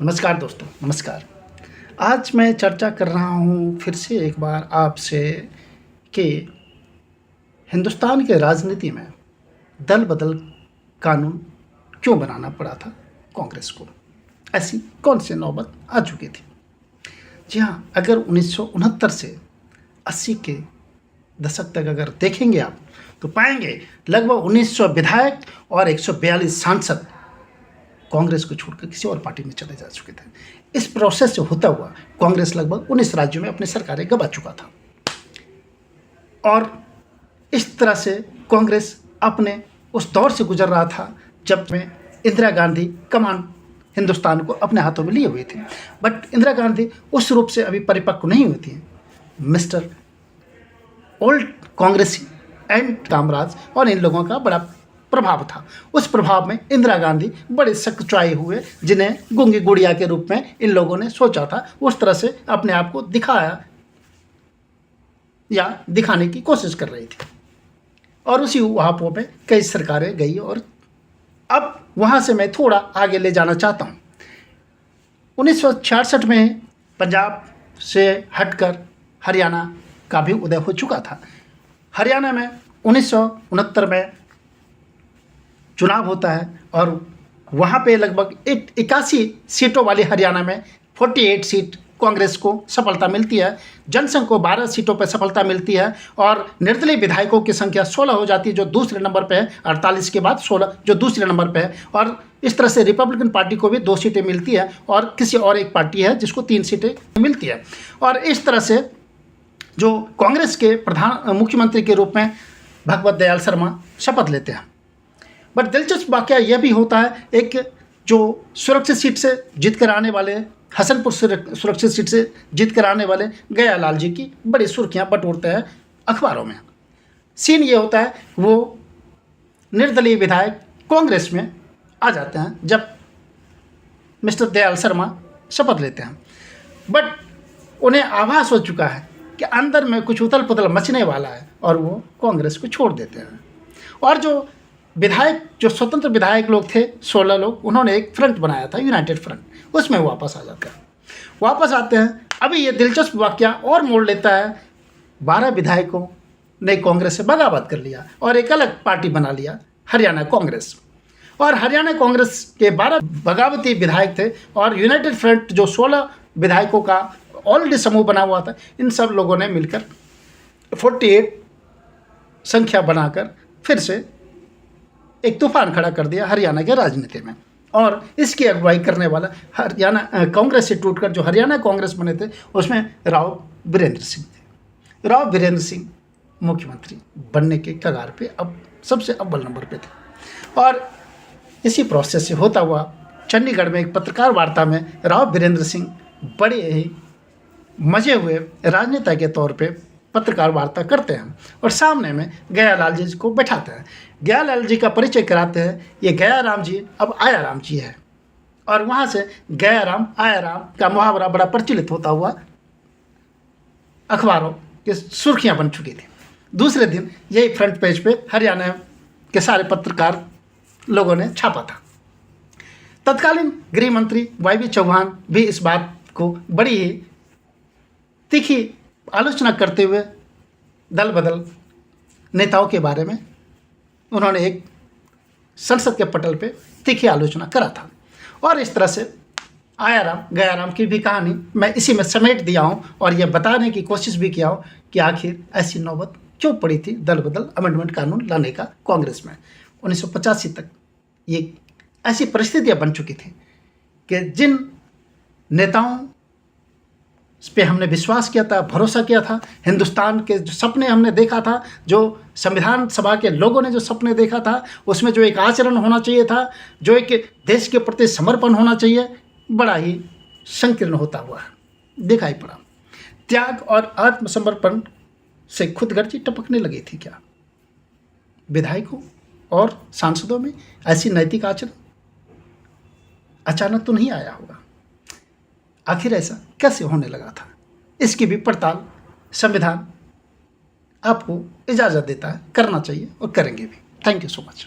नमस्कार दोस्तों, नमस्कार। आज मैं चर्चा कर रहा हूँ फिर से एक बार आपसे कि हिंदुस्तान के राजनीति में दल बदल कानून क्यों बनाना पड़ा था कांग्रेस को। ऐसी कौन सी नौबत आ चुकी थी। जी हाँ, अगर 1969 से 80 के दशक तक अगर देखेंगे आप तो पाएंगे लगभग 1900 विधायक और 142 सांसद कांग्रेस को छोड़कर किसी और पार्टी में चले जा चुके थे। इस प्रोसेस से होता हुआ कांग्रेस लगभग 19 राज्यों में अपनी सरकारें गंवा चुका था और इस तरह से कांग्रेस अपने उस दौर से गुजर रहा था जब में इंदिरा गांधी कमान हिंदुस्तान को अपने हाथों में लिए हुए थे। बट इंदिरा गांधी उस रूप से अभी परिपक्व नहीं हुई थी। मिस्टर ओल्ड कांग्रेसी एंड कामराज और इन लोगों का बड़ा प्रभाव था। उस प्रभाव में इंदिरा गांधी बड़े सकचाए हुए, जिन्हें गूंगी गुड़िया के रूप में इन लोगों ने सोचा था, उस तरह से अपने आप को दिखाया या दिखाने की कोशिश कर रही थी और उसी वहां पे कई सरकारें गई। और अब वहां से मैं थोड़ा आगे ले जाना चाहता हूं। 1966 में पंजाब से हटकर हरियाणा का भी उदय हो चुका था। हरियाणा में 1969 में चुनाव होता है और वहाँ पे लगभग 81 सीटों वाली हरियाणा में 48 सीट कांग्रेस को सफलता मिलती है। जनसंघ को 12 सीटों पर सफलता मिलती है और निर्दलीय विधायकों की संख्या 16 हो जाती है, जो दूसरे नंबर पे है। 48 के बाद 16 जो दूसरे नंबर पे है। और इस तरह से रिपब्लिकन पार्टी को भी 2 सीटें मिलती है और किसी और एक पार्टी है जिसको 3 सीटें मिलती है। और इस तरह से जो कांग्रेस के मुख्यमंत्री के रूप में भगवत दयाल शर्मा शपथ लेते हैं। बट दिलचस्प वाकया यह भी होता है, एक जो सुरक्षित सीट से जीत कर आने वाले, हसनपुर सुरक्षित सीट से जीत कर आने वाले गया लाल जी की बड़ी सुर्खियां बटोरते हैं अखबारों में। सीन ये होता है वो निर्दलीय विधायक कांग्रेस में आ जाते हैं जब मिस्टर दयाल शर्मा शपथ लेते हैं। बट उन्हें आभास हो चुका है कि अंदर में कुछ उथल पुथल मचने वाला है और वो कांग्रेस को छोड़ देते हैं। और जो विधायक, जो स्वतंत्र विधायक लोग थे 16 लोग, उन्होंने एक फ्रंट बनाया था, यूनाइटेड फ्रंट, उसमें वापस आ जाते हैं। वापस आते हैं। अभी ये दिलचस्प वाकया और मोड़ लेता है। 12 विधायकों ने कांग्रेस से बगावत कर लिया और एक अलग पार्टी बना लिया, हरियाणा कांग्रेस। और हरियाणा कांग्रेस के 12 बगावती विधायक थे और यूनाइटेड फ्रंट जो 16 विधायकों का ऑलरेडी समूह बना हुआ था, इन सब लोगों ने मिलकर 48 संख्या बनाकर फिर से एक तूफान खड़ा कर दिया हरियाणा के राजनीति में। और इसकी अगुवाई करने वाला हरियाणा कांग्रेस से टूटकर जो हरियाणा कांग्रेस बने थे, उसमें राव वीरेंद्र सिंह थे। राव वीरेंद्र सिंह मुख्यमंत्री बनने के कगार पे अब सबसे अव्वल नंबर पे थे। और इसी प्रोसेस से होता हुआ चंडीगढ़ में एक पत्रकार वार्ता में राव वीरेंद्र सिंह बड़े ही मजे हुए राजनेता के तौर पे पत्रकार वार्ता करते हैं और सामने में गया लाल जी को बैठाते हैं। गया लाल जी का परिचय कराते हैं। ये गया राम जी अब आया राम जी है। और वहाँ से गया राम आया राम का मुहावरा बड़ा प्रचलित होता हुआ अखबारों की सुर्खियाँ बन चुकी थी। दूसरे दिन यही फ्रंट पेज पे हरियाणा के सारे पत्रकार लोगों ने छापा था। तत्कालीन गृह मंत्री YB चौहान भी इस बात को बड़ी ही तीखी आलोचना करते हुए दल बदल नेताओं के बारे में उन्होंने एक संसद के पटल पे तीखी आलोचना करा था। और इस तरह से आया राम गया राम की भी कहानी मैं इसी में समेट दिया हूँ और यह बताने की कोशिश भी किया हूँ कि आखिर ऐसी नौबत क्यों पड़ी थी दल बदल अमेंडमेंट कानून लाने का कांग्रेस में। 1985 तक ये ऐसी परिस्थितियाँ बन चुकी थी कि जिन नेताओं पे हमने विश्वास किया था, भरोसा किया था, हिंदुस्तान के जो सपने हमने देखा था, जो संविधान सभा के लोगों ने जो सपने देखा था, उसमें जो एक आचरण होना चाहिए था, जो एक देश के प्रति समर्पण होना चाहिए, बड़ा ही संकीर्ण होता हुआ दिखाई पड़ा। त्याग और आत्मसमर्पण से खुदगर्जी टपकने लगी थी क्या विधायकों और सांसदों में? ऐसी नैतिक आचरण अचानक तो नहीं आया होगा। आखिर ऐसा कैसे होने लगा था, इसकी भी पड़ताल संविधान आपको इजाज़त देता है, करना चाहिए और करेंगे भी। Thank you so much.